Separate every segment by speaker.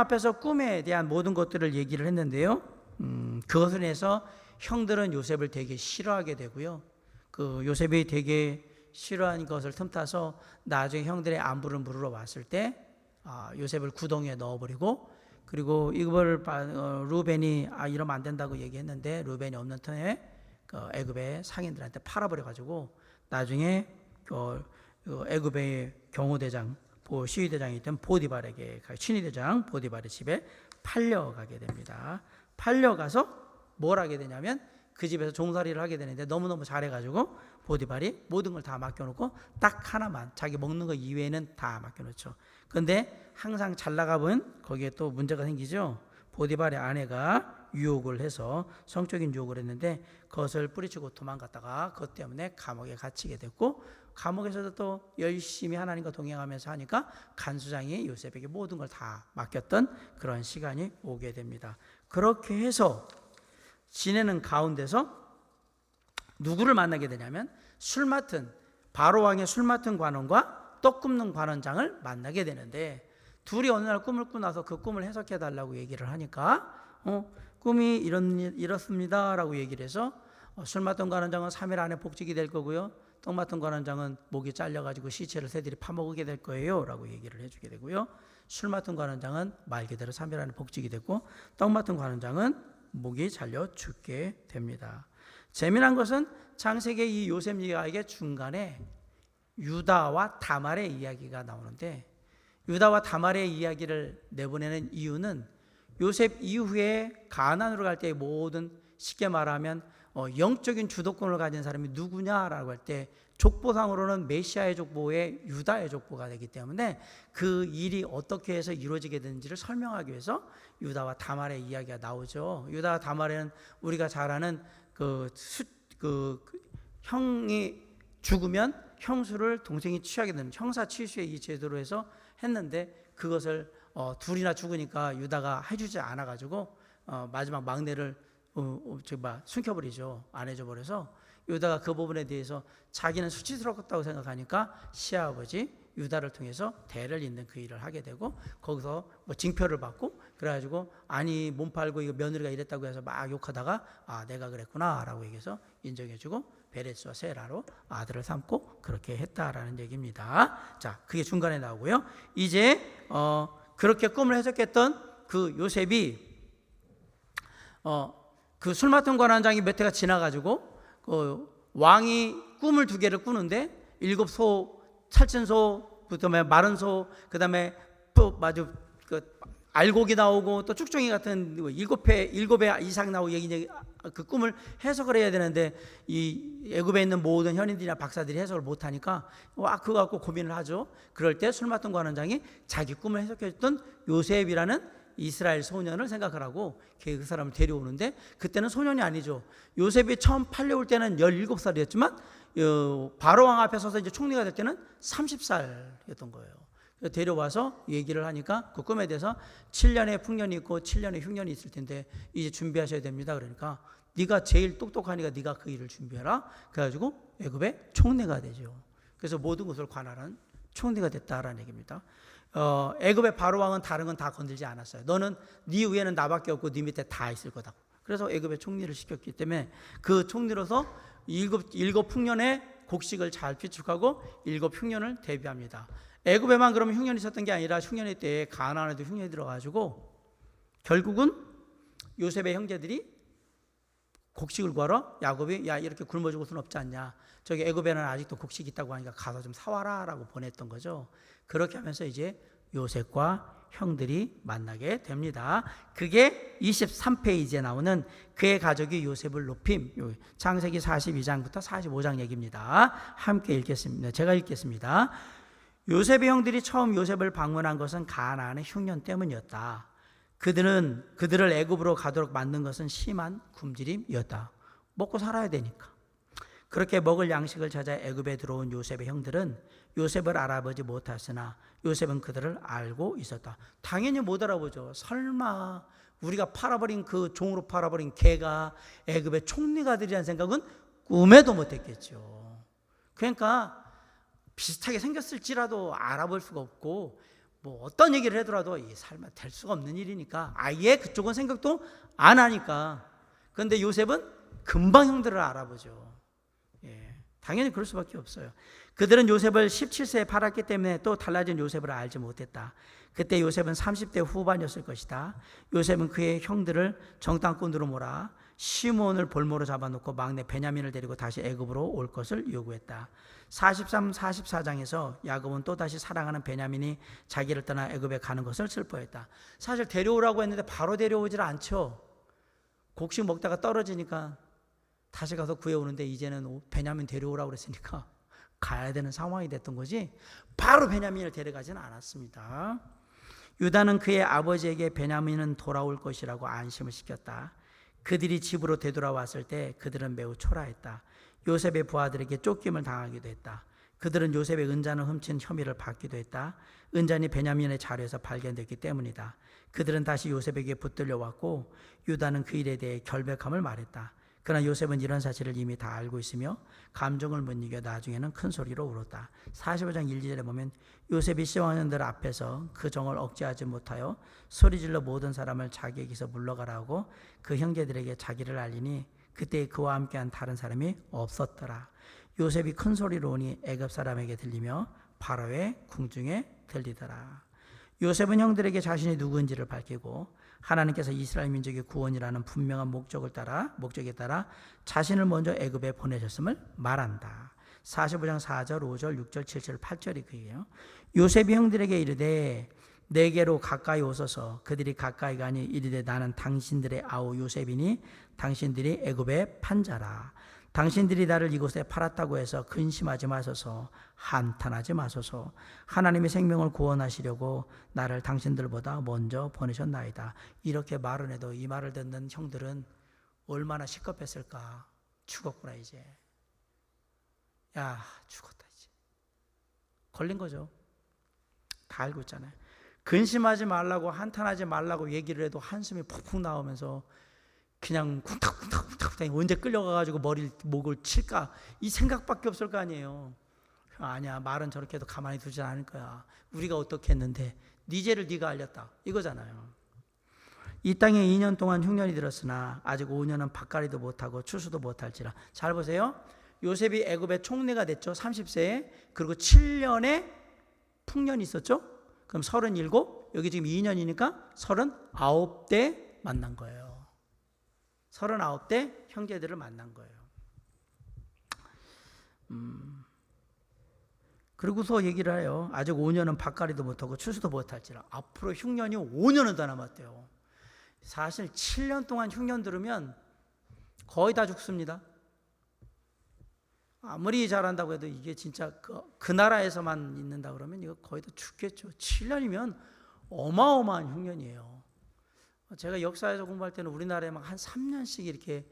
Speaker 1: 앞에서 꿈에 대한 모든 것들을 얘기를 했는데요. 그것을 해서 형들은 요셉을 되게 싫어하게 되고요. 그 요셉이 되게 싫어한 것을 틈타서 나중에 형들의 안부를 물으러 왔을 때 요셉을 구덩이에 넣어버리고, 그리고 이걸 루벤이 이러면 안 된다고 얘기했는데 루벤이 없는 틈에 애굽의 상인들한테 팔아버려가지고 나중에 애굽의 경호대장 시위대장이 있던 보디발에게, 친위대장 보디발의 집에 팔려가게 됩니다. 팔려가서 뭘 하게 되냐면 그 집에서 종살이를 하게 되는데 너무너무 잘해가지고 보디발이 모든 걸 다 맡겨놓고 딱 하나만, 자기 먹는 거 이외에는 다 맡겨놓죠. 그런데 항상 잘 나가면 거기에 또 문제가 생기죠. 보디발의 아내가 유혹을 해서 성적인 유혹을 했는데 그것을 뿌리치고 도망갔다가 그것 때문에 감옥에 갇히게 됐고, 감옥에서도 또 열심히 하나님과 동행하면서 하니까 간수장이 요셉에게 모든 걸 다 맡겼던 그런 시간이 오게 됩니다. 그렇게 해서 지내는 가운데서 누구를 만나게 되냐면 바로왕의 술 맡은 관원과 떡 굽는 관원장을 만나게 되는데, 둘이 어느 날 꿈을 꾸고 나서 그 꿈을 해석해 달라고 얘기를 하니까 꿈이 이렇습니다 라고 얘기를 해서 술 맡은 관원장은 3일 안에 복직이 될 거고요, 떡 맡은 관원장은 목이 잘려가지고 시체를 새들이 파먹게 될 거예요 라고 얘기를 해주게 되고요, 술 맡은 관원장은 말 그대로 3일 안에 복직이 됐고 떡 맡은 관원장은 목이 잘려 죽게 됩니다. 재미난 것은 창세기 이 요셉 이야기의 중간에 유다와 다말의 이야기가 나오는데, 유다와 다말의 이야기를 내보내는 이유는 요셉 이후에 가나안으로 갈 때의 모든, 쉽게 말하면 영적인 주도권을 가진 사람이 누구냐라고 할 때 족보상으로는 메시아의 족보의 유다의 족보가 되기 때문에 그 일이 어떻게 해서 이루어지게 되는지를 설명하기 위해서 유다와 다말의 이야기가 나오죠. 유다와 다말에는 우리가 잘 아는 형이 죽으면 형수를 동생이 취하게 되는 형사취수의 이 제도로 해서 했는데, 그것을 둘이나 죽으니까 유다가 해주지 않아가지고 마지막 막내를 숨겨버리죠. 안 해줘버려서 유다가 그 부분에 대해서 자기는 수치스럽다고 생각하니까 시아버지 유다를 통해서 대를 잇는 그 일을 하게 되고, 거기서 징표를 받고, 그래가지고 아니 몸 팔고 이거 며느리가 이랬다고 해서 막 욕하다가 내가 그랬구나 라고 얘기해서 인정해주고 베레스와 세라로 아들을 삼고 그렇게 했다라는 얘기입니다. 자, 그게 중간에 나오고요. 이제 그렇게 꿈을 해석했던 그 요셉이 그 술 맡은 관원장이 몇 해가 지나가지고 왕이 꿈을 2개를 꾸는데 7소, 살찐 소, 그다음에 마른 소, 그다음에 또 마주 알곡이 나오고 또 쭉정이 같은 7배 이상 나오고 그 꿈을 해석을 해야 되는데 이 애굽에 있는 모든 현인들이나 박사들이 해석을 못하니까 그거 갖고 고민을 하죠. 그럴 때 술 맡은 관원장이 자기 꿈을 해석해줬던 요셉이라는 이스라엘 소년을 생각을 하고 그 사람을 데려오는데, 그때는 소년이 아니죠. 요셉이 처음 팔려올 때는 17살이었지만 바로왕 앞에 서서 이제 총리가 될 때는 30살이었던 거예요. 데려와서 얘기를 하니까 그 꿈에 대해서 7년의 풍년이 있고 7년의 흉년이 있을 텐데 이제 준비하셔야 됩니다. 그러니까 네가 제일 똑똑하니까 네가 그 일을 준비해라. 그래가지고 애굽의 총리가 되죠. 그래서 모든 것을 관할하는 총리가 됐다라는 얘기입니다. 애굽의 바로왕은 다른 건 다 건들지 않았어요. 너는 네 위에는 나밖에 없고 네 밑에 다 있을 거다. 그래서 애굽의 총리를 시켰기 때문에 그 총리로서 일곱 풍년의 곡식을 잘 비축하고 7 흉년을 대비합니다. 애굽에만 그러면 흉년이 있었던 게 아니라 흉년의 때에 가나안에도 흉년이 들어가지고 결국은 요셉의 형제들이 곡식을 구하러 야곱이 이렇게 굶어 죽을 수는 없지 않냐, 저기 애굽에는 아직도 곡식이 있다고 하니까 가서 좀 사와라 라고 보냈던 거죠. 그렇게 하면서 이제 요셉과 형들이 만나게 됩니다. 그게 23페이지에 나오는 그의 가족이 요셉을 높임, 창세기 42장부터 45장 얘기입니다. 함께 읽겠습니다. 제가 읽겠습니다. 요셉의 형들이 처음 요셉을 방문한 것은 가나안의 흉년 때문이었다. 그들을 애굽으로 가도록 만든 것은 심한 굶주림이었다. 먹고 살아야 되니까. 그렇게 먹을 양식을 찾아 애굽에 들어온 요셉의 형들은 요셉을 알아보지 못했으나 요셉은 그들을 알고 있었다. 당연히 못 알아보죠. 설마 우리가 팔아버린 그 종으로 팔아버린 개가 애굽의 총리가 되리라는 생각은 꿈에도 못했겠죠. 그러니까 비슷하게 생겼을지라도 알아볼 수가 없고 뭐 어떤 얘기를 하더라도 이 삶은 될 수가 없는 일이니까 아예 그쪽은 생각도 안 하니까. 그런데 요셉은 금방 형들을 알아보죠. 예, 당연히 그럴 수밖에 없어요. 그들은 요셉을 17세에 팔았기 때문에 또 달라진 요셉을 알지 못했다. 그때 요셉은 30대 후반이었을 것이다. 요셉은 그의 형들을 정탐꾼으로 몰아 시몬을 볼모로 잡아놓고 막내 베냐민을 데리고 다시 애굽으로 올 것을 요구했다. 43, 44장에서 야곱은 또다시 사랑하는 베냐민이 자기를 떠나 애굽에 가는 것을 슬퍼했다. 사실 데려오라고 했는데 바로 데려오질 않죠. 곡식 먹다가 떨어지니까 다시 가서 구해오는데 이제는 베냐민 데려오라고 그랬으니까 가야 되는 상황이 됐던 거지 바로 베냐민을 데려가지는 않았습니다. 유다는 그의 아버지에게 베냐민은 돌아올 것이라고 안심을 시켰다. 그들이 집으로 되돌아왔을 때 그들은 매우 초라했다. 요셉의 부하들에게 쫓김을 당하기도 했다. 그들은 요셉의 은잔을 훔친 혐의를 받기도 했다. 은잔이 베냐민의 자리에서 발견됐기 때문이다. 그들은 다시 요셉에게 붙들려 왔고 유다는 그 일에 대해 결백함을 말했다. 그러나 요셉은 이런 사실을 이미 다 알고 있으며 감정을 못 이겨 나중에는 큰 소리로 울었다. 45장 1절에 보면 요셉이 시왕년들 앞에서 그 정을 억제하지 못하여 소리질러 모든 사람을 자기에게서 물러가라 하고 그 형제들에게 자기를 알리니 그때 그와 함께한 다른 사람이 없었더라. 요셉이 큰 소리로 오니 애굽 사람에게 들리며 바로의 궁중에 들리더라. 요셉은 형들에게 자신이 누구인지를 밝히고 하나님께서 이스라엘 민족의 구원이라는 분명한 목적에 따라 자신을 먼저 애굽에 보내셨음을 말한다. 45장 4절, 5절, 6절, 7절, 8절이 그예요. 요셉이 형들에게 이르되 내게로 가까이 오소서. 그들이 가까이 가니 이르되 나는 당신들의 아우 요셉이니 당신들이 애굽에 판 자라. 당신들이 나를 이곳에 팔았다고 해서 근심하지 마소서. 한탄하지 마소서. 하나님의 생명을 구원하시려고 나를 당신들보다 먼저 보내셨나이다. 이렇게 말은 해도 이 말을 듣는 형들은 얼마나 시겁했을까. 죽었구나 이제. 야 죽었다 이제. 걸린 거죠. 다 알고 있잖아요. 근심하지 말라고 한탄하지 말라고 얘기를 해도 한숨이 푹푹 나오면서 그냥 쿵탁쿵탁쿵탁 언제 끌려가가지고 목을 칠까 이 생각밖에 없을 거 아니에요. 아니야 말은 저렇게 해도 가만히 두지 않을 거야. 우리가 어떻게 했는데 네 죄를 네가 알렸다 이거잖아요. 이 땅에 2년 동안 흉년이 들었으나 아직 5년은 밭갈이도 못하고 추수도 못할지라. 잘 보세요. 요셉이 애굽의 총리가 됐죠. 30세에. 그리고 7년에 풍년이 있었죠. 그럼 37, 여기 지금 2년이니까 39대 만난 거예요. 39대 형제들을 만난 거예요. 그리고서 얘기를 해요. 아직 5년은 밭갈이도 못하고 추수도 못할지라. 앞으로 흉년이 5년은 더 남았대요. 사실 7년 동안 흉년 들으면 거의 다 죽습니다. 아무리 잘한다고 해도 이게 진짜 그 나라에서만 있는다 그러면 이거 거의 다 죽겠죠. 7년이면 어마어마한 흉년이에요. 제가 역사에서 공부할 때는 우리나라에 막 한 3년씩 이렇게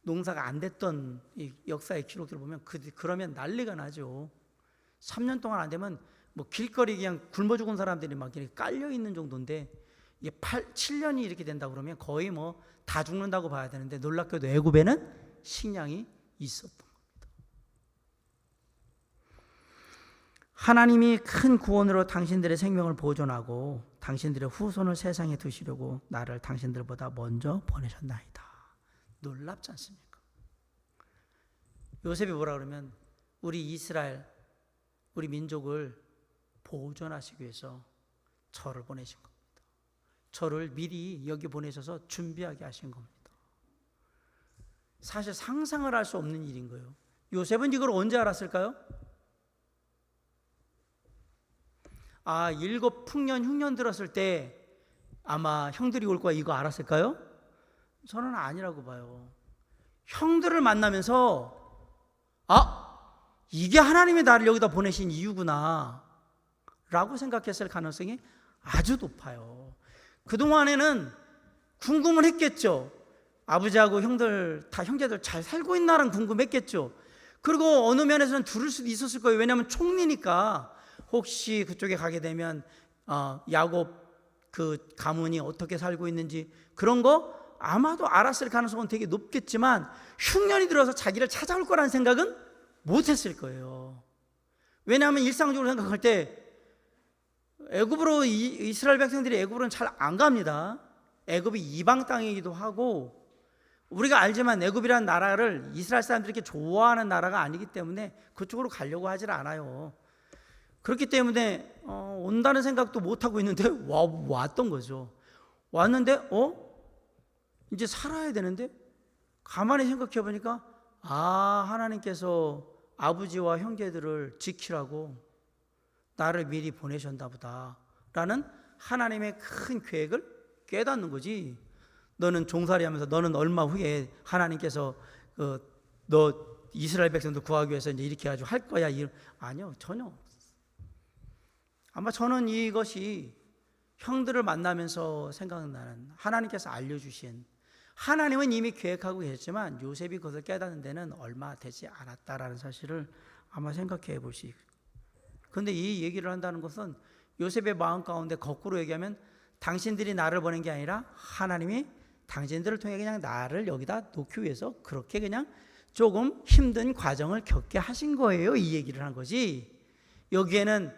Speaker 1: 농사가 안 됐던 이 역사의 기록들을 보면 그러면 난리가 나죠. 3년 동안 안 되면 뭐 길거리 그냥 굶어 죽은 사람들이 막 이렇게 깔려 있는 정도인데 이게 7년이 이렇게 된다 그러면 거의 뭐 다 죽는다고 봐야 되는데 놀랍게도 애굽에는 식량이 있었던 겁니다. 하나님이 큰 구원으로 당신들의 생명을 보존하고 당신들의 후손을 세상에 두시려고 나를 당신들보다 먼저 보내셨나이다. 놀랍지 않습니까? 요셉이 뭐라 그러면 우리 이스라엘, 우리 민족을 보존하시기 위해서 저를 보내신 겁니다. 저를 미리 여기 보내셔서 준비하게 하신 겁니다. 사실 상상을 할 수 없는 일인 거예요. 요셉은 이걸 언제 알았을까요? 7 풍년 흉년 들었을 때 아마 형들이 올 거야 이거 알았을까요? 저는 아니라고 봐요. 형들을 만나면서 이게 하나님이 나를 여기다 보내신 이유구나 라고 생각했을 가능성이 아주 높아요. 그동안에는 궁금을 했겠죠. 아버지하고 형제들 잘 살고 있나라는 궁금했겠죠. 그리고 어느 면에서는 들을 수도 있었을 거예요. 왜냐하면 총리니까 혹시 그쪽에 가게 되면 야곱 그 가문이 어떻게 살고 있는지 그런 거 아마도 알았을 가능성은 되게 높겠지만 흉년이 들어서 자기를 찾아올 거라는 생각은 못했을 거예요. 왜냐하면 일상적으로 생각할 때 애굽으로 이스라엘 백성들이 애굽으로는 잘 안 갑니다. 애굽이 이방 땅이기도 하고, 우리가 알지만 애굽이라는 나라를 이스라엘 사람들이 이렇게 좋아하는 나라가 아니기 때문에 그쪽으로 가려고 하질 않아요. 그렇기 때문에 온다는 생각도 못 하고 있는데 왔던 거죠. 왔는데 이제 살아야 되는데, 가만히 생각해 보니까 하나님께서 아버지와 형제들을 지키라고 나를 미리 보내셨나 보다 라는 하나님의 큰 계획을 깨닫는 거지. 너는 종살이 하면서 너는 얼마 후에 하나님께서 너 이스라엘 백성들 구하기 위해서 이제 이렇게 해가지고 할 거야. 아니요, 전혀. 아마 저는 이것이 형들을 만나면서 생각나는 하나님께서 알려주신, 하나님은 이미 계획하고 계셨지만 요셉이 그것을 깨닫는 데는 얼마 되지 않았다라는 사실을 아마 생각해 볼 수 있어요. 그런데 이 얘기를 한다는 것은 요셉의 마음 가운데 거꾸로 얘기하면 당신들이 나를 보낸 게 아니라 하나님이 당신들을 통해 그냥 나를 여기다 놓기 위해서 그렇게 그냥 조금 힘든 과정을 겪게 하신 거예요. 이 얘기를 한 거지. 여기에는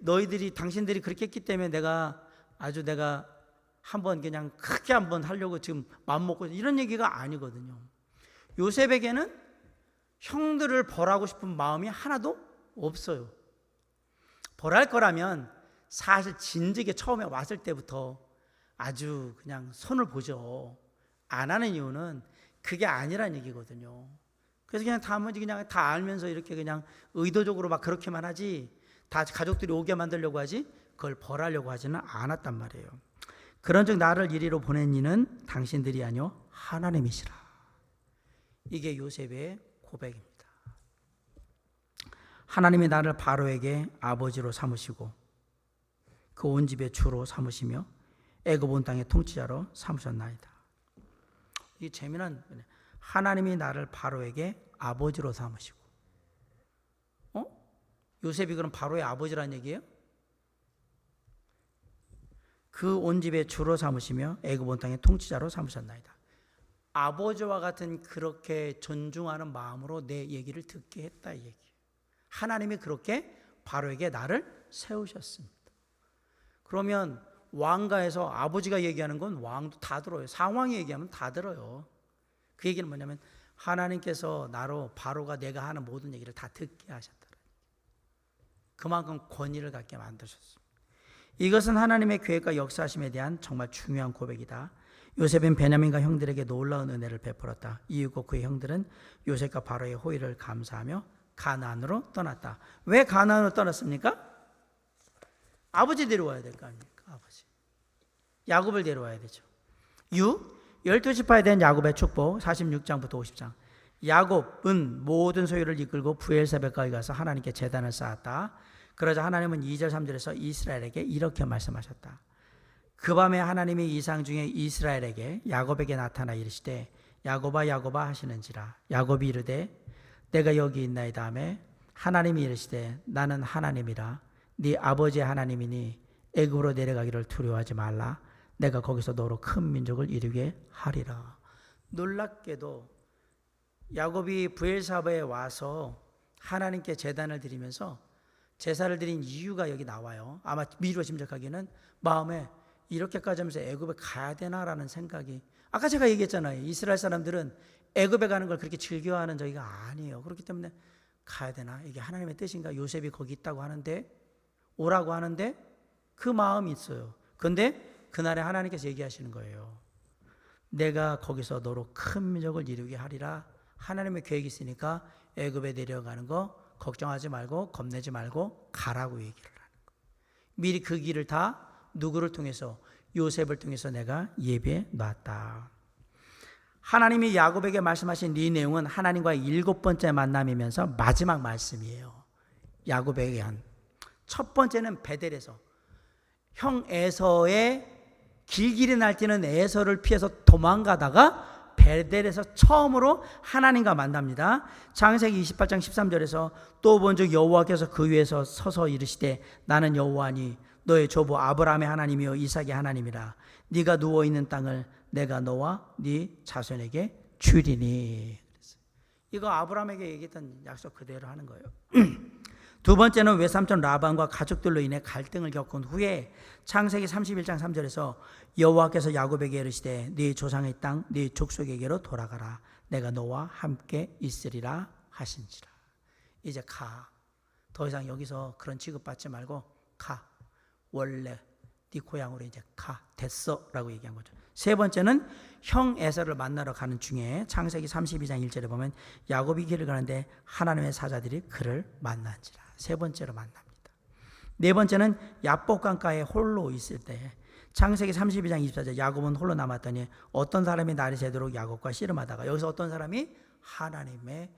Speaker 1: 너희들이 당신들이 그렇게 했기 때문에 내가 한번 그냥 크게 한번 하려고 지금 마음먹고 이런 얘기가 아니거든요. 요셉에게는 형들을 벌하고 싶은 마음이 하나도 없어요. 벌할 거라면 사실 진즉에 처음에 왔을 때부터 아주 그냥 손을 보죠. 안 하는 이유는 그게 아니란 얘기거든요. 그래서 그냥 그냥 다 알면서 이렇게 그냥 의도적으로 막 그렇게만 하지, 다 가족들이 오게 만들려고 하지 그걸 벌하려고 하지는 않았단 말이에요. 그런즉 나를 이리로 보낸 이는 당신들이 아니요 하나님이시라. 이게 요셉의 고백입니다. 하나님이 나를 바로에게 아버지로 삼으시고 그 온 집의 주로 삼으시며 애굽 온 땅의 통치자로 삼으셨나이다. 이 재미난, 하나님이 나를 바로에게 아버지로 삼으시고, 요셉이 그럼 바로의 아버지란 얘기예요? 그 온 집의 주로 삼으시며 애굽 온 땅의 통치자로 삼으셨나이다. 아버지와 같은 그렇게 존중하는 마음으로 내 얘기를 듣게 했다, 이 얘기예요. 하나님이 그렇게 바로에게 나를 세우셨습니다. 그러면 왕가에서 아버지가 얘기하는 건 왕도 다 들어요. 상황이 얘기하면 다 들어요. 그 얘기는 뭐냐면 하나님께서 나로 바로가 내가 하는 모든 얘기를 다 듣게 하셨다. 그만큼 권위를 갖게 만드셨습니다. 이것은 하나님의 계획과 역사하심에 대한 정말 중요한 고백이다. 요셉은 베냐민과 형들에게 놀라운 은혜를 베풀었다. 이유고 그의 형들은 요셉과 바로의 호의를 감사하며 가나안으로 떠났다. 왜 가나안으로 떠났습니까? 아버지 데려와야 될 거 아닙니까? 아버지. 야곱을 데려와야 되죠. 12지파에 대한 야곱의 축복 46장부터 50장. 야곱은 모든 소유를 이끌고 브엘세바까지 가서 하나님께 제단을 쌓았다. 그러자 하나님은 2절 3절에서 이스라엘에게 이렇게 말씀하셨다. 그 밤에 하나님이 이상 중에 이스라엘에게 야곱에게 나타나 이르시되 야곱아 야곱아 하시는지라. 야곱이 이르되 내가 여기 있나이다 하매 하나님이 이르시되 나는 하나님이라. 네 아버지의 하나님이니 애굽으로 내려가기를 두려워하지 말라. 내가 거기서 너로 큰 민족을 이루게 하리라. 놀랍게도 야곱이 브엘사바에 와서 하나님께 제단을 드리면서 제사를 드린 이유가 여기 나와요. 아마 미루어 짐작하기는 마음에 이렇게까지 하면서 애굽에 가야 되나라는 생각이, 아까 제가 얘기했잖아요. 이스라엘 사람들은 애굽에 가는 걸 그렇게 즐겨하는 저희가 아니에요. 그렇기 때문에 가야 되나? 이게 하나님의 뜻인가? 요셉이 거기 있다고 하는데, 오라고 하는데 그 마음이 있어요. 그런데 그날에 하나님께서 얘기하시는 거예요. 내가 거기서 너로 큰 민족을 이루게 하리라. 하나님의 계획이 있으니까 애굽에 내려가는 거 걱정하지 말고 겁내지 말고 가라고 얘기를 하는 거예요. 미리 그 길을 다 누구를 통해서? 요셉을 통해서 내가 예비해 놨다. 하나님이 야곱에게 말씀하신 이 내용은 하나님과의 7번째 만남이면서 마지막 말씀이에요. 야곱에게 한 첫 번째는 베델에서 형 에서의 길길이 날뛰는 에서를 피해서 도망가다가 베델에서 처음으로 하나님과 만납니다. 창세기 28장 13절에서 또 본즉 여호와께서 그 위에서 서서 이르시되 나는 여호와니 너의 조부 아브라함의 하나님이요 이삭의 하나님이라. 네가 누워 있는 땅을 내가 너와 네 자손에게 주리니. 이거 아브라함에게 얘기했던 약속 그대로 하는 거예요. 두 번째는 외삼촌 라반과 가족들로 인해 갈등을 겪은 후에 창세기 31장 3절에서 여호와께서 야곱에게 이르시되 네 조상의 땅 네 족속에게로 돌아가라. 내가 너와 함께 있으리라 하신지라. 이제 가. 더 이상 여기서 그런 취급받지 말고 가. 원래 네 고향으로 이제 가. 됐어 라고 얘기한 거죠. 세 번째는 형 에서를 만나러 가는 중에 창세기 32장 1절에 보면 야곱이 길을 가는데 하나님의 사자들이 그를 만난지라. 세 번째로 만납니다. 네 번째는 야복 강가에 홀로 있을 때 창세기 32장 24절 야곱은 홀로 남았더니 어떤 사람이 날이 새도록 야곱과 씨름하다가, 여기서 어떤 사람이 하나님의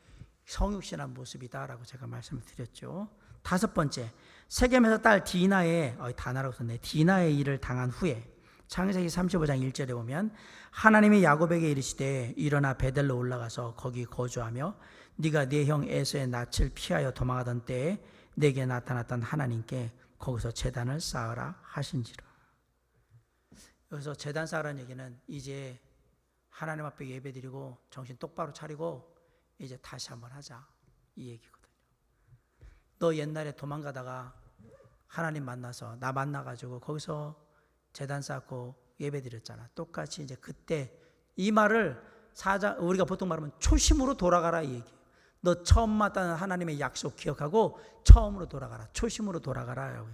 Speaker 1: 성육신한 모습이다라고 제가 말씀을 드렸죠. 다섯 번째, 세겜에서 딸 디나의 다나라고 썼네. 디나의 일을 당한 후에 창세기 35장 1절에 보면 하나님이 야곱에게 이르시되 일어나 베델로 올라가서 거기 거주하며 네가 네 형 에서의 낯을 피하여 도망하던 때에 내게 나타났던 하나님께 거기서 제단을 쌓으라 하신지라. 여기서 제단 쌓으라는 얘기는 이제 하나님 앞에 예배드리고 정신 똑바로 차리고 이제 다시 한번 하자 이 얘기거든요. 너 옛날에 도망가다가 하나님 만나서 나 만나가지고 거기서 제단 쌓고 예배드렸잖아. 똑같이 이제 그때 이 말을 우리가 보통 말하면 초심으로 돌아가라 이 얘기. 너 처음 만난 하나님의 약속 기억하고 처음으로 돌아가라. 초심으로 돌아가라.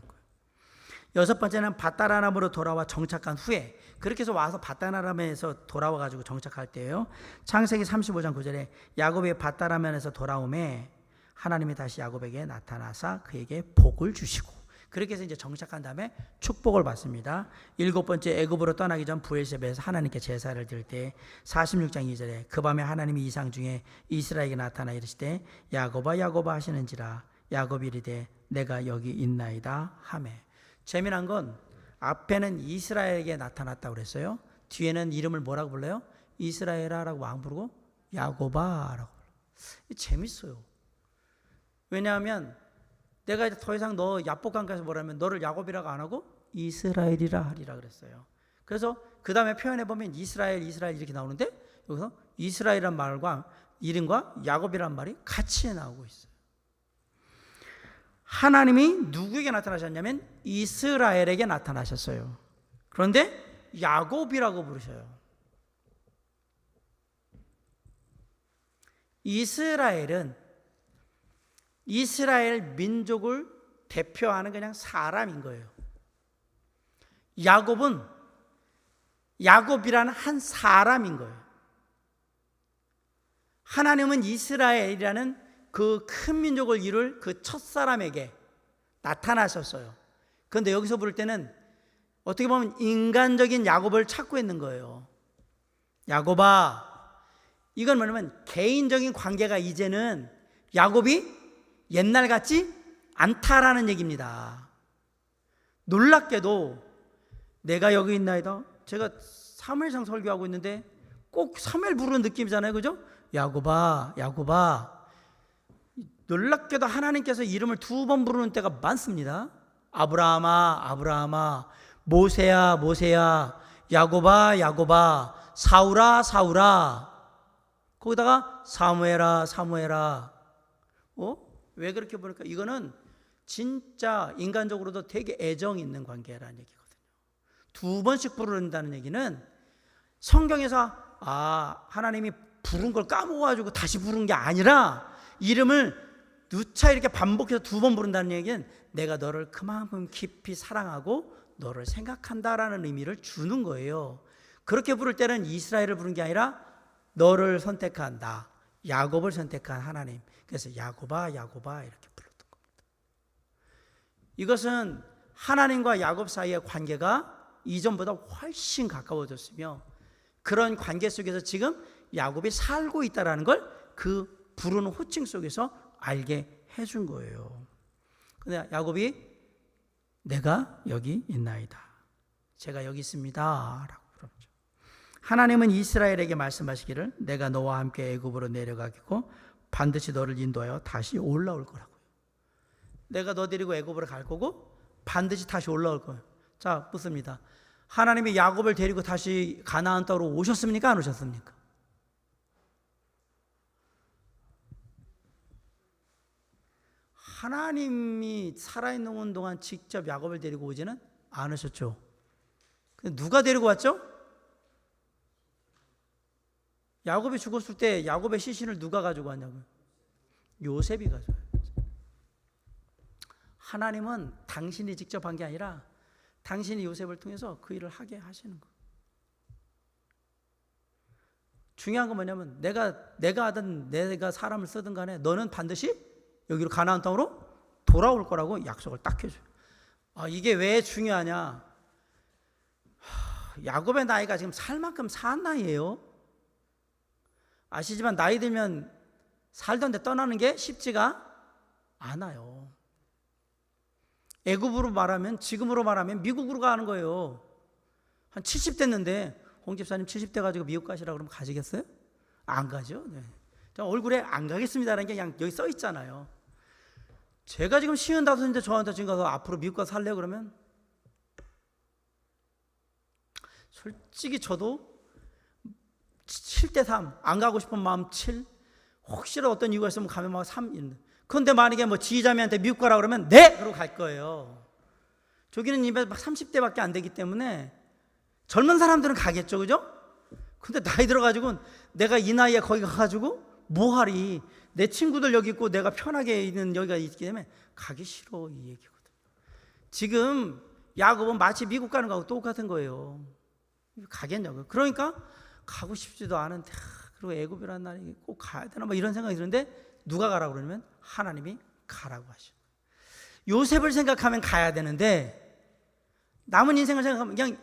Speaker 1: 여섯 번째는 밧다라람으로 돌아와 정착한 후에, 그렇게 해서 와서 밧다라람에서 돌아와가지고 정착할 때예요. 창세기 35장 9절에 야곱이 밧다라람에서 돌아오매 하나님이 다시 야곱에게 나타나사 그에게 복을 주시고, 그렇게 해서 이제 정착한 다음에 축복을 받습니다. 일곱 번째, 애굽으로 떠나기 전 브엘세바에서 하나님께 제사를 드릴 때 46장 2절에 그 밤에 하나님이 이상 중에 이스라엘에게 나타나 이르시되 야곱아 야곱아 하시는지라. 야곱이 이르되 내가 여기 있나이다 하매. 재미난 건 앞에는 이스라엘에게 나타났다고 그랬어요. 뒤에는 이름을 뭐라고 불러요? 이스라엘아라고 안 부르고 야곱아라고 불러요. 재밌어요. 왜냐하면 내가 이제 더 이상 너 야복강가에서 뭐라면 너를 야곱이라고 안 하고 이스라엘이라 하리라 그랬어요. 그래서 그 다음에 표현해 보면 이스라엘 이렇게 나오는데 여기서 이스라엘이란 말과 이름과 야곱이란 말이 같이 나오고 있어요. 하나님이 누구에게 나타나셨냐면 이스라엘에게 나타나셨어요. 그런데 야곱이라고 부르셔요. 이스라엘은 이스라엘 민족을 대표하는 그냥 사람인 거예요. 야곱은 야곱이라는 한 사람인 거예요. 하나님은 이스라엘이라는 그 큰 민족을 이룰 그 첫사람에게 나타나셨어요. 그런데 여기서 부를 때는 어떻게 보면 인간적인 야곱을 찾고 있는 거예요. 야곱아, 이건 뭐냐면 개인적인 관계가 이제는 야곱이 옛날 같지 않다라는 얘기입니다. 놀랍게도 내가 여기 있나이다. 제가 사무엘상 설교하고 있는데 꼭 사무엘 부르는 느낌이잖아요. 그죠? 야곱아 야곱아. 놀랍게도 하나님께서 이름을 2번 부르는 때가 많습니다. 아브라함아 아브라함아, 모세야 모세야, 야곱아 야곱아, 사울아 사울아, 거기다가 사무엘아 사무엘아. 왜 그렇게 보니까 이거는 진짜 인간적으로도 되게 애정 있는 관계라는 얘기거든요. 2번씩 부른다는 얘기는 성경에서 하나님이 부른 걸 까먹어가지고 다시 부른 게 아니라 이름을 누차 이렇게 반복해서 2번 부른다는 얘기는 내가 너를 그만큼 깊이 사랑하고 너를 생각한다라는 의미를 주는 거예요. 그렇게 부를 때는 이스라엘을 부른 게 아니라 너를 선택한 나, 야곱을 선택한 하나님. 그래서 야곱아 야곱아 이렇게 불렀던 겁니다. 이것은 하나님과 야곱 사이의 관계가 이전보다 훨씬 가까워졌으며 그런 관계 속에서 지금 야곱이 살고 있다는 걸 그 부르는 호칭 속에서 알게 해준 거예요. 근데 야곱이 내가 여기 있나이다, 제가 여기 있습니다 라고 그러죠. 하나님은 이스라엘에게 말씀하시기를 내가 너와 함께 애굽으로 내려가겠고 반드시 너를 인도하여 다시 올라올 거라고요. 내가 너 데리고 애굽으로 갈 거고 반드시 다시 올라올 거예요. 자, 묻습니다. 하나님이 야곱을 데리고 다시 가나안 땅으로 오셨습니까? 안 오셨습니까? 하나님이 살아있는 동안 직접 야곱을 데리고 오지는 않으셨죠. 누가 데리고 왔죠? 야곱이 죽었을 때 야곱의 시신을 누가 가지고 왔냐고요? 요셉이 가져와요. 하나님은 당신이 직접 한 게 아니라 당신이 요셉을 통해서 그 일을 하게 하시는 거예요. 중요한 건 뭐냐면 내가 하든 내가 사람을 쓰든 간에 너는 반드시 여기로 가나안 땅으로 돌아올 거라고 약속을 딱 해줘요. 이게 왜 중요하냐? 야곱의 나이가 지금 살 만큼 산 나이예요. 아시지만 나이 들면 살던 데 떠나는 게 쉽지가 않아요. 애굽으로 말하면, 지금으로 말하면 미국으로 가는 거예요. 한 70 됐는데 홍 집사님 70대 가지고 미국 가시라 그러면 가시겠어요? 안 가죠. 네. 얼굴에 안 가겠습니다라는 게 그냥 여기 써 있잖아요. 제가 지금 55인데 저한테 지금 가서 앞으로 미국 가서 살래요 그러면 솔직히 저도 7대 3 안 가고 싶은 마음 7, 혹시라도 어떤 이유가 있으면 가면 막 3 있는데, 그런데 만약에 뭐 지휘자매한테 미국 가라 그러면 네! 그러고 갈 거예요. 저기는 이미 막 30대밖에 안 되기 때문에 젊은 사람들은 가겠죠, 그죠? 근데 나이 들어가지고 내가 이 나이에 거기 가가지고 뭐하리, 내 친구들 여기 있고 내가 편하게 있는 여기가 있기 때문에 가기 싫어, 이 얘기거든. 지금 야곱은 마치 미국 가는 거하고 똑같은 거예요. 가겠냐고요. 그러니까 가고 싶지도 않은데 그리고 애굽이라는 나라에 꼭 가야 되나 뭐 이런 생각이 드는데 누가 가라고 그러면 하나님이 가라고 하셔. 요셉을 생각하면 가야 되는데 남은 인생을 생각하면 그냥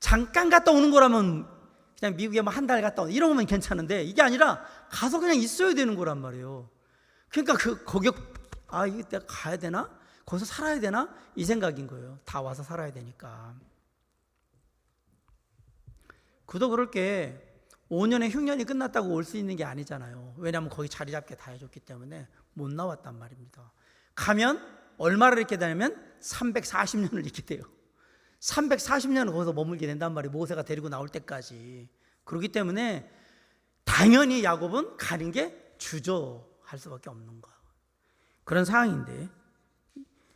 Speaker 1: 잠깐 갔다 오는 거라면 그냥 미국에 뭐 한 달 갔다 오는 이런 거면 괜찮은데 이게 아니라 가서 그냥 있어야 되는 거란 말이에요. 그러니까 거기 이게 내가 가야 되나? 거기서 살아야 되나? 이 생각인 거예요. 다 와서 살아야 되니까. 그도 그럴 게 5년의 흉년이 끝났다고 올 수 있는 게 아니잖아요. 왜냐하면 거기 자리 잡게 다 해줬기 때문에 못 나왔단 말입니다. 가면 얼마를 있게 되냐면 340년을 있게 돼요. 340년을 거기서 머물게 된단 말이에요. 모세가 데리고 나올 때까지. 그렇기 때문에 당연히 야곱은 가는 게 주저할 수밖에 없는 거예요. 그런 상황인데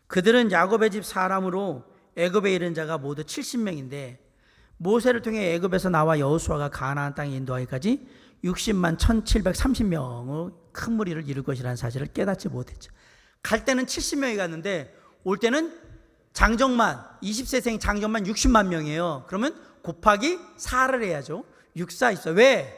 Speaker 1: 그들은 야곱의 집 사람으로 애굽에 이른 자가 모두 70명인데 모세를 통해 애굽에서 나와 여호수아가 가나안 땅에 인도하기까지 60만 1730명의 큰 무리를 이룰 것이라는 사실을 깨닫지 못했죠. 갈 때는 70명이 갔는데 올 때는 장정만 20세생 장정만 60만 명이에요. 그러면 곱하기 4를 해야죠. 64 있어요. 왜?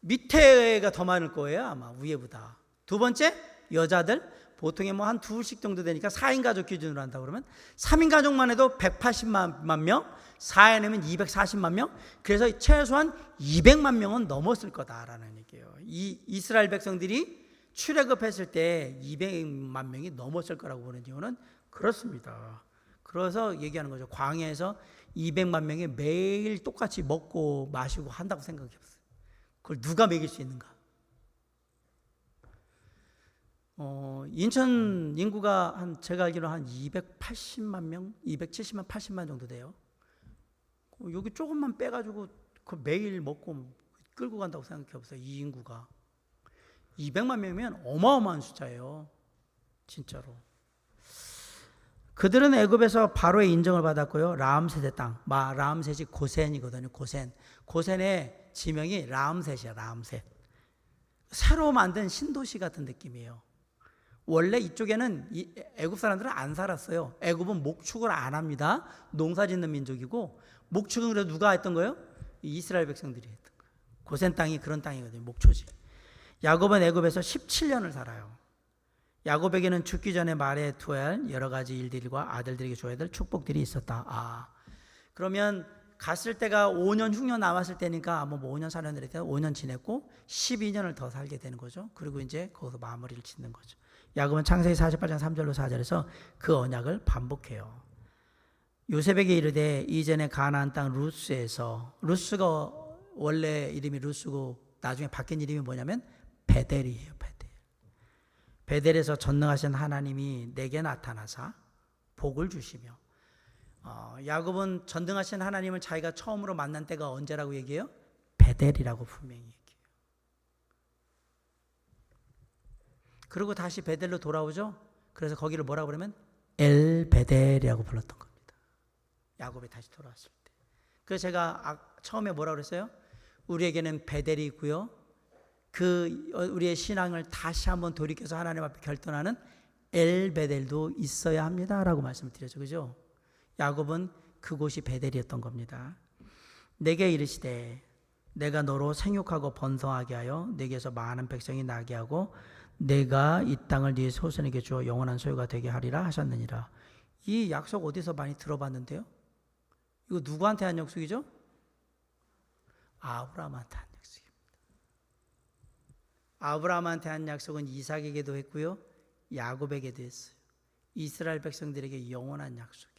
Speaker 1: 밑에가 더 많을 거예요. 아마 위에보다. 두 번째 여자들 보통에 뭐 한 둘씩 정도 되니까 4인 가족 기준으로 한다 그러면 3인 가족만 해도 180만 명, 4인이면 240만 명, 그래서 최소한 200만 명은 넘었을 거다라는 얘기예요. 이 이스라엘 백성들이 출애굽했을 때 200만 명이 넘었을 거라고 보는 이유는 그렇습니다. 그래서 얘기하는 거죠. 광야에서 200만 명이 매일 똑같이 먹고 마시고 한다고 생각해 보세요. 그걸 누가 먹일 수 있는가? 인천 인구가 제가 알기로 한 280만 명, 270만, 80만 정도 돼요. 여기 조금만 빼가지고 그 매일 먹고 끌고 간다고 생각해 보세요. 이 인구가 200만 명이면 어마어마한 숫자예요. 진짜로. 그들은 애굽에서 바로의 인정을 받았고요. 라암셋의 땅, 라암셋이 고센이거든요. 고센의 지명이 라암셋이야. 라암셋. 새로 만든 신도시 같은 느낌이에요. 원래 이쪽에는 애굽 사람들은 안 살았어요. 애굽은 목축을 안 합니다. 농사 짓는 민족이고 목축은 그래도 누가 했던 거예요? 이스라엘 백성들이 했던 거예요. 고센 땅이 그런 땅이거든요. 목초지. 야곱은 애굽에서 17년을 살아요. 야곱에게는 죽기 전에 말해 두어야 할 여러 가지 일들과 아들들에게 줘야 될 축복들이 있었다. 그러면 갔을 때가 5년 흉년 남았을 때니까 뭐 5년 사는 데 5년 지냈고 12년을 더 살게 되는 거죠. 그리고 이제 거기서 마무리를 짓는 거죠. 야곱은 창세기 48장 3절로 4절에서 그 언약을 반복해요. 요셉에게 이르되 이전에 가나안 땅 루스에서, 루스가 원래 이름이 루스고 나중에 바뀐 이름이 뭐냐면 베델이에요. 베델에서 전능하신 하나님이 내게 나타나사 복을 주시며, 야곱은 전능하신 하나님을 자기가 처음으로 만난 때가 언제라고 얘기해요? 베델이라고 분명히 얘기해요. 그리고 다시 베델로 돌아오죠. 그래서 거기를 뭐라고 그러면 엘베델이라고 불렀던 겁니다. 야곱이 다시 돌아왔을 때. 그래서 제가 처음에 뭐라고 그랬어요? 우리에게는 베델이 있고요, 우리의 신앙을 다시 한번 돌이켜서 하나님 앞에 결단하는 엘베델도 있어야 합니다라고 말씀을 드렸죠. 그죠? 야곱은 그곳이 베델이었던 겁니다. 내게 이르시되 내가 너로 생육하고 번성하게 하여 내게서 많은 백성이 나게 하고 내가 이 땅을 네 후손에게 주어 영원한 소유가 되게 하리라 하셨느니라. 이 약속 어디서 많이 들어봤는데요? 이거 누구한테 한 약속이죠? 아브라함한테 한 약속입니다. 아브라함한테 한 약속은 이삭에게도 했고요, 야곱에게도 했어요. 이스라엘 백성들에게 영원한 약속이에요.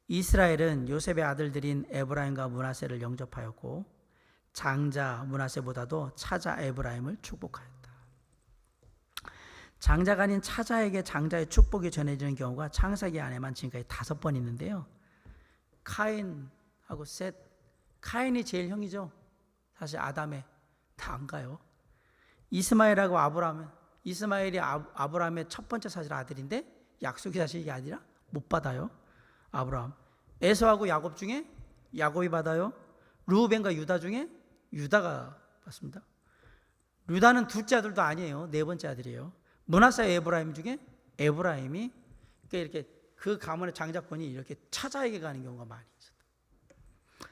Speaker 1: 이스라엘은 요셉의 아들들인 에브라임과 므낫세를 영접하였고 장자 므낫세보다도 차자 에브라임을 축복하였다. 장자가 아닌 차자에게 장자의 축복이 전해지는 경우가 창세기 안에만 지금까지 5번 있는데요. 카인하고 셋, 카인이 제일 형이죠. 사실 아담에 다 안 가요. 이스마엘하고 아브라함, 이스마엘이 아브라함의 첫 번째 사실 아들인데 약속이 사실 이게 아니라 못 받아요. 아브라함. 에서하고 야곱 중에 야곱이 받아요. 르우벤과 유다 중에 유다가 받습니다. 유다는 둘째 아들도 아니에요. 4번째 아들이에요. 므낫세와 에브라임 중에 에브라임이 이렇게 그 가문의 장자권이 이렇게 차자에게 가는 경우가 많이 있었다.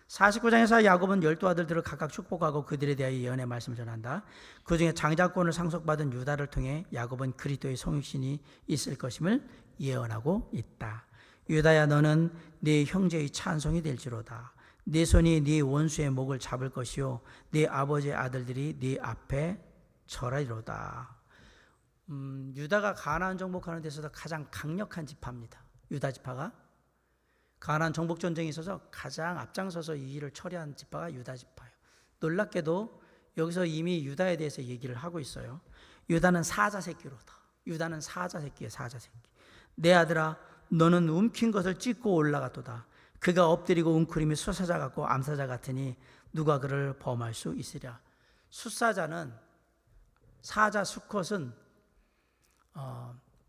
Speaker 1: 49장에서 야곱은 12아들들을 각각 축복하고 그들에 대하여 예언의 말씀을 전한다. 그 중에 장자권을 상속받은 유다를 통해 야곱은 그리스도의 성육신이 있을 것임을 예언하고 있다. 유다야, 너는 네 형제의 찬송이 될지로다. 네 손이 네 원수의 목을 잡을 것이요 네 아버지의 아들들이 네 앞에 절하리로다. 유다가 가나안 정복하는 데서도 가장 강력한 지파입니다. 유다 지파가 가나안 정복 전쟁에 있어서 가장 앞장서서 이 일을 처리한 지파가 유다 지파예요. 놀랍게도 여기서 이미 유다에 대해서 얘기를 하고 있어요. 유다는 사자 새끼로다. 유다는 사자 새끼예요. 사자 새끼. 내 아들아, 너는 움킨 것을 찢고 올라갔도다. 그가 엎드리고 웅크림이 수사자 같고 암사자 같으니 누가 그를 범할 수 있으랴. 숫사자는, 사자 수컷은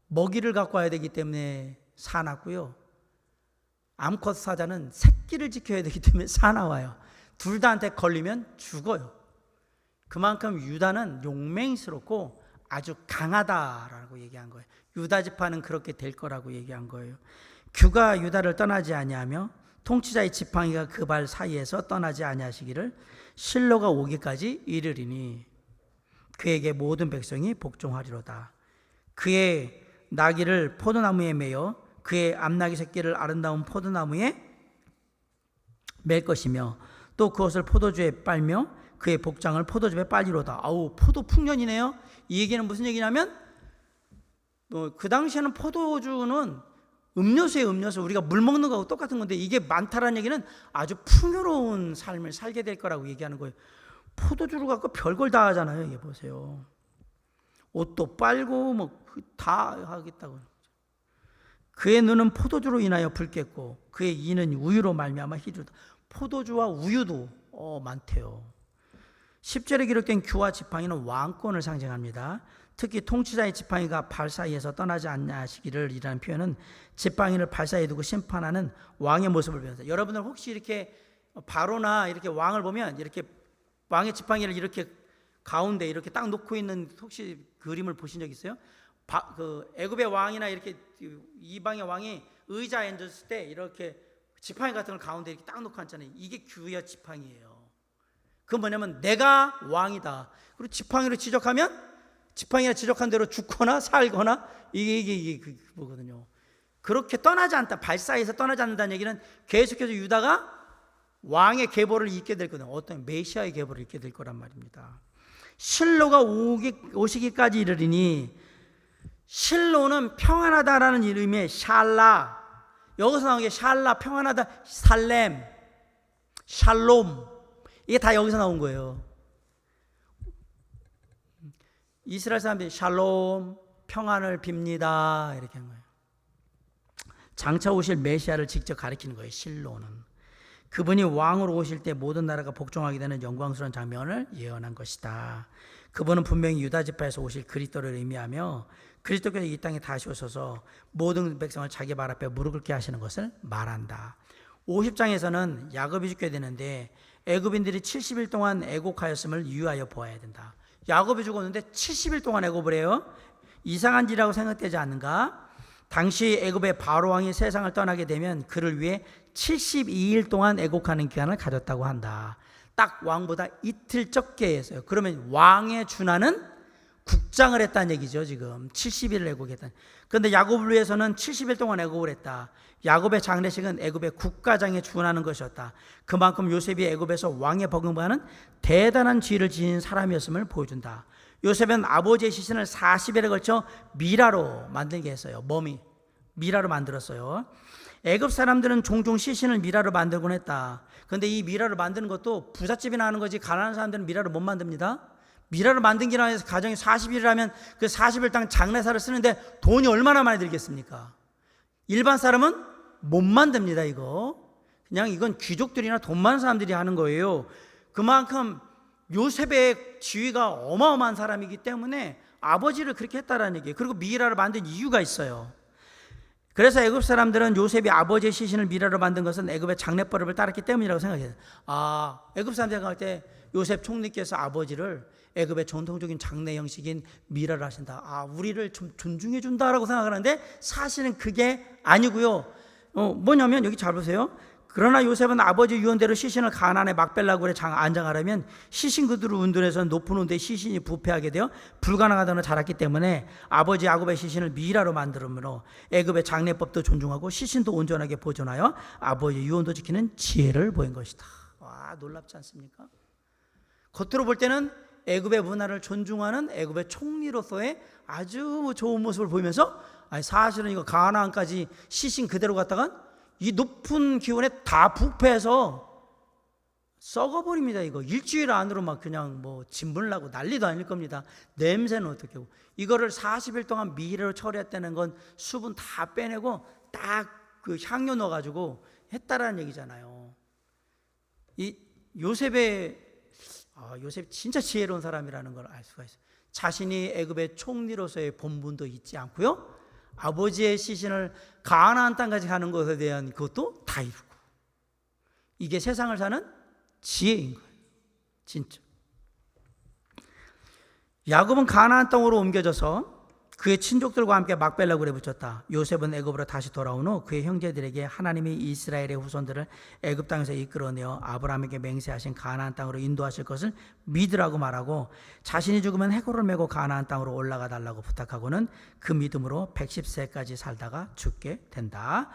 Speaker 1: 먹이를 갖고 와야 되기 때문에 사납고요, 암컷 사자는 새끼를 지켜야 되기 때문에 사나워요. 둘 다한테 걸리면 죽어요. 그만큼 유다는 용맹스럽고 아주 강하다라고 얘기한 거예요. 유다 지파는 그렇게 될 거라고 얘기한 거예요. 규가 유다를 떠나지 아니하며 통치자의 지팡이가 그 발 사이에서 떠나지 아니하시기를 실로가 오기까지 이르리니 그에게 모든 백성이 복종하리로다. 그의 나귀를 포도나무에 매어 그의 암나귀 새끼를 아름다운 포도나무에 맬 것이며 또 그것을 포도주에 빨며 그의 복장을 포도즙에 빨리로다. 아우, 포도 풍년이네요. 이 얘기는 무슨 얘기냐면 그 당시에는 포도주는 음료수예요. 음료수. 우리가 물 먹는 거하고 똑같은 건데 이게 많다라는 얘기는 아주 풍요로운 삶을 살게 될 거라고 얘기하는 거예요. 포도주를 갖고 별걸 다 하잖아요. 이게 보세요. 옷도 빨고 뭐 다 하겠다고. 그의 눈은 포도주로 인하여 붉겠고 그의 이는 우유로 말미암아 희주다. 포도주와 우유도 많대요. 10절에 기록된 규와 지팡이는 왕권을 상징합니다. 특히 통치자의 지팡이가 발 사이에서 떠나지 않냐시기를 이라는 표현은 지팡이를 발 사이에 두고 심판하는 왕의 모습을 보면서, 여러분들 혹시 이렇게 바로나 이렇게 왕을 보면 이렇게 왕의 지팡이를 이렇게 가운데 이렇게 딱 놓고 있는 혹시 그림을 보신 적 있어요? 그 애굽의 왕이나 이렇게 이방의 왕이 의자에 앉았을 때 이렇게 지팡이 같은 걸 가운데 이렇게 딱 놓고 앉잖아요. 이게 규야 지팡이에요. 그건 뭐냐면 내가 왕이다. 그리고 지팡이로 지적하면 지팡이가 지적한 대로 죽거나 살거나 이게 그거거든요. 그렇게 떠나지 않다. 발 사이에서 떠나지 않는다는 얘기는 계속해서 유다가 왕의 계보를 잇게 될 거다. 어떤 메시아의 계보를 잇게 될 거란 말입니다. 실로가 오시기까지 이르리니, 실로는 평안하다라는 이름의 샬라, 여기서 나온 게 샬라, 평안하다, 살렘, 샬롬, 이게 다 여기서 나온 거예요. 이스라엘 사람들이 샬롬, 평안을 빕니다 이렇게 한 거예요. 장차 오실 메시아를 직접 가리키는 거예요. 실로는 그분이 왕으로 오실 때 모든 나라가 복종하게 되는 영광스러운 장면을 예언한 것이다. 그분은 분명히 유다 지파에서 오실 그리스도를 의미하며 그리스도께서 이 땅에 다시 오셔서 모든 백성을 자기 발 앞에 무릎 꿇게 하시는 것을 말한다. 50장에서는 야곱이 죽게 되는데 애굽인들이 70일 동안 애곡하였음을 유의하여 보아야 된다. 야곱이 죽었는데 70일 동안 애곡을 해요. 이상한 일이라고 생각되지 않는가? 당시 애굽의 바로 왕이 세상을 떠나게 되면 그를 위해 72일 동안 애곡하는 기간을 가졌다고 한다. 딱 왕보다 이틀 적게 했어요. 그러면 왕에 준하는 국장을 했다는 얘기죠. 지금 70일을 애곡했다. 그런데 야곱을 위해서는 70일 동안 애곡을 했다. 야곱의 장례식은 애굽의 국가장에 준하는 것이었다. 그만큼 요셉이 애굽에서 왕에 버금가는 대단한 지위를 지닌 사람이었음을 보여준다. 요셉은 아버지의 시신을 40일에 걸쳐 미라로 만들게 했어요. 미라로 만들었어요. 애굽 사람들은 종종 시신을 미라로 만들곤 했다. 그런데 이 미라로 만드는 것도 부잣집이나 하는 거지 가난한 사람들은 미라로 못 만듭니다. 미라로 만든 기나 해서 가정이 40일이라면 그 40일 당 장례사를 쓰는데 돈이 얼마나 많이 들겠습니까? 일반 사람은 못 만듭니다. 그냥 이건 귀족들이나 돈 많은 사람들이 하는 거예요. 그만큼 요셉의 지위가 어마어마한 사람이기 때문에 아버지를 그렇게 했다라는 얘기예요. 그리고 미라를 만든 이유가 있어요. 그래서 애굽 사람들은 요셉이 아버지의 시신을 미라로 만든 것은 애굽의 장례법을 따랐기 때문이라고 생각해요. 애굽 사람들이 생각할 때 요셉 총리께서 아버지를 애굽의 전통적인 장례 형식인 미라를 하신다. 우리를 좀 존중해 준다라고 생각하는데 사실은 그게 아니고요. 뭐냐면 여기 잘 보세요. 그러나 요셉은 아버지 유언대로 시신을 가나안의 막벨라 굴에 안장하려면 시신 그들을 운둔해서 높은 온도에 시신이 부패하게 되어 불가능하다는 자랐기 때문에 아버지 야곱의 시신을 미라로 만들므로 애굽의 장례법도 존중하고 시신도 온전하게 보존하여 아버지 유언도 지키는 지혜를 보인 것이다. 놀랍지 않습니까? 겉으로 볼 때는 애굽의 문화를 존중하는 애굽의 총리로서의 아주 좋은 모습을 보이면서 사실은 이거 가나안까지 시신 그대로 갔다가 이 높은 기온에 다 부패해서 썩어버립니다. 일주일 안으로 막 그냥 진물 나고 난리도 아닐 겁니다. 냄새는 어떻게 하고 이거를 40일 동안 미라로 처리했다는 건 수분 다 빼내고 딱 그 향료 넣어가지고 했다라는 얘기잖아요. 이 요셉이 진짜 지혜로운 사람이라는 걸 알 수가 있어요. 자신이 애굽의 총리로서의 본분도 잊지 않고요. 아버지의 시신을 가나안 땅까지 가는 것에 대한 그것도 다 이루고. 이게 세상을 사는 지혜인 거예요. 진짜. 야곱은 가나안 땅으로 옮겨져서 그의 친족들과 함께 막벨라 굴에 붙였다. 요셉은 애굽으로 다시 돌아온 후 그의 형제들에게 하나님이 이스라엘의 후손들을 애굽 땅에서 이끌어내어 아브라함에게 맹세하신 가나안 땅으로 인도하실 것을 믿으라고 말하고 자신이 죽으면 해골을 메고 가나안 땅으로 올라가 달라고 부탁하고는 그 믿음으로 110세까지 살다가 죽게 된다.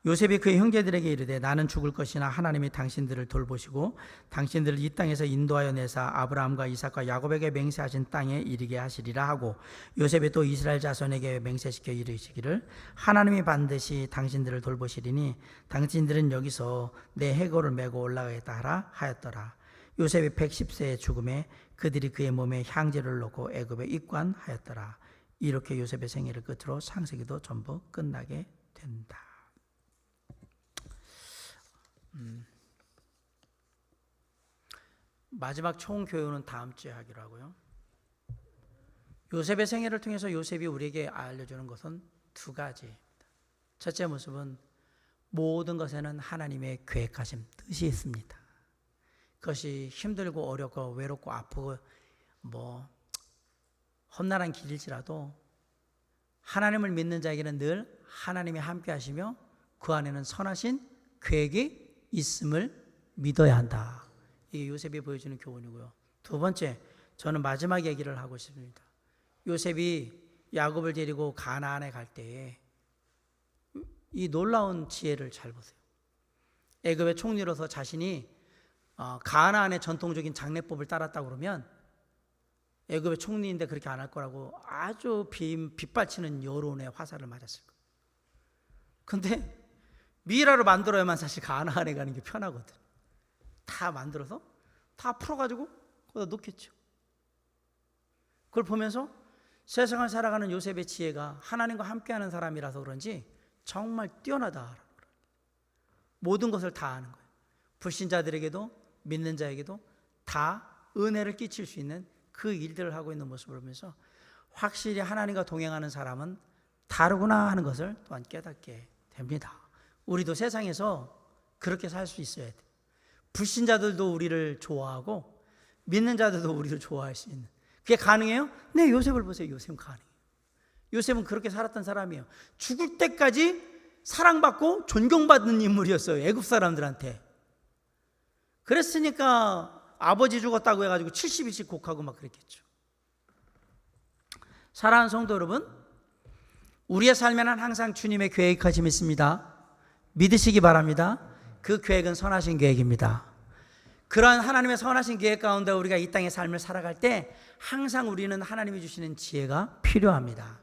Speaker 1: 요셉이 그의 형제들에게 이르되 나는 죽을 것이나 하나님이 당신들을 돌보시고 당신들을 이 땅에서 인도하여 내사 아브라함과 이삭과 야곱에게 맹세하신 땅에 이르게 하시리라 하고 요셉이 또 이스라엘 자손에게 맹세시켜 이르시기를 하나님이 반드시 당신들을 돌보시리니 당신들은 여기서 내 해골을 메고 올라가겠다 하라 하였더라. 요셉이 110세의 죽음에 그들이 그의 몸에 향제를 놓고 애굽에 입관하였더라. 이렇게 요셉의 생애를 끝으로 창세기도 전부 끝나게 된다. 마지막 총교훈은 다음 주에 하기로 하고요. 요셉의 생애를 통해서 요셉이 우리에게 알려주는 것은 두 가지입니다. 첫째 모습은 모든 것에는 하나님의 계획하심, 뜻이 있습니다. 그것이 힘들고 어렵고 외롭고 아프고 험난한 길일지라도 하나님을 믿는 자에게는 늘 하나님이 함께 하시며 그 안에는 선하신 계획이 있음을 믿어야 한다. 이게 요셉이 보여주는 교훈이고요. 두 번째, 저는 마지막 얘기를 하고 싶습니다. 요셉이 야곱을 데리고 가나안에 갈 때에 이 놀라운 지혜를 잘 보세요. 애굽의 총리로서 자신이 가나안의 전통적인 장례법을 따랐다고 그러면 애굽의 총리인데 그렇게 안 할 거라고 아주 빗발치는 여론의 화살을 맞았을 거예요. 근데 미라로 만들어야만 사실 가나안에 가는 게 편하거든. 다 만들어서 다 풀어가지고 거기다 놓겠죠. 그걸 보면서 세상을 살아가는 요셉의 지혜가 하나님과 함께하는 사람이라서 그런지 정말 뛰어나다. 모든 것을 다 아는 거예요. 불신자들에게도 믿는 자에게도 다 은혜를 끼칠 수 있는 그 일들을 하고 있는 모습을 보면서 확실히 하나님과 동행하는 사람은 다르구나 하는 것을 또한 깨닫게 됩니다. 우리도 세상에서 그렇게 살 수 있어야 돼. 불신자들도 우리를 좋아하고 믿는 자들도 우리를 좋아할 수 있는, 그게 가능해요? 네, 요셉을 보세요. 요셉은 가능해요. 요셉은 그렇게 살았던 사람이에요. 죽을 때까지 사랑받고 존경받는 인물이었어요, 애굽 사람들한테. 그랬으니까 아버지 죽었다고 해가지고 70일씩 곡하고 막 그랬겠죠. 사랑하는 성도 여러분, 우리의 삶에는 항상 주님의 계획하심이 있습니다. 믿으시기 바랍니다. 그 계획은 선하신 계획입니다. 그러한 하나님의 선하신 계획 가운데 우리가 이 땅의 삶을 살아갈 때 항상 우리는 하나님이 주시는 지혜가 필요합니다.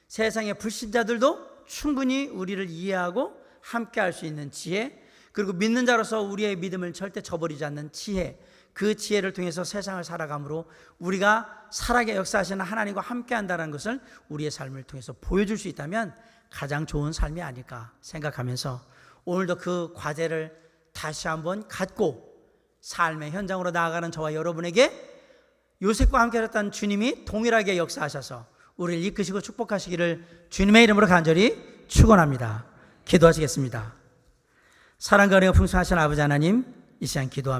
Speaker 1: 세상의 불신자들도 충분히 우리를 이해하고 함께 할 수 있는 지혜, 그리고 믿는 자로서 우리의 믿음을 절대 저버리지 않는 지혜, 그 지혜를 통해서 세상을 살아감으로 우리가 살아계 역사하시는 하나님과 함께 한다는 것을 우리의 삶을 통해서 보여줄 수 있다면 가장 좋은 삶이 아닐까 생각하면서 오늘도 그 과제를 다시 한번 갖고 삶의 현장으로 나아가는 저와 여러분에게 요셉과 함께 했던 주님이 동일하게 역사하셔서 우리를 이끄시고 축복하시기를 주님의 이름으로 간절히 축원합니다. 기도하시겠습니다. 사랑과 은혜가 풍성하신 아버지 하나님, 이 시간 기도합니다.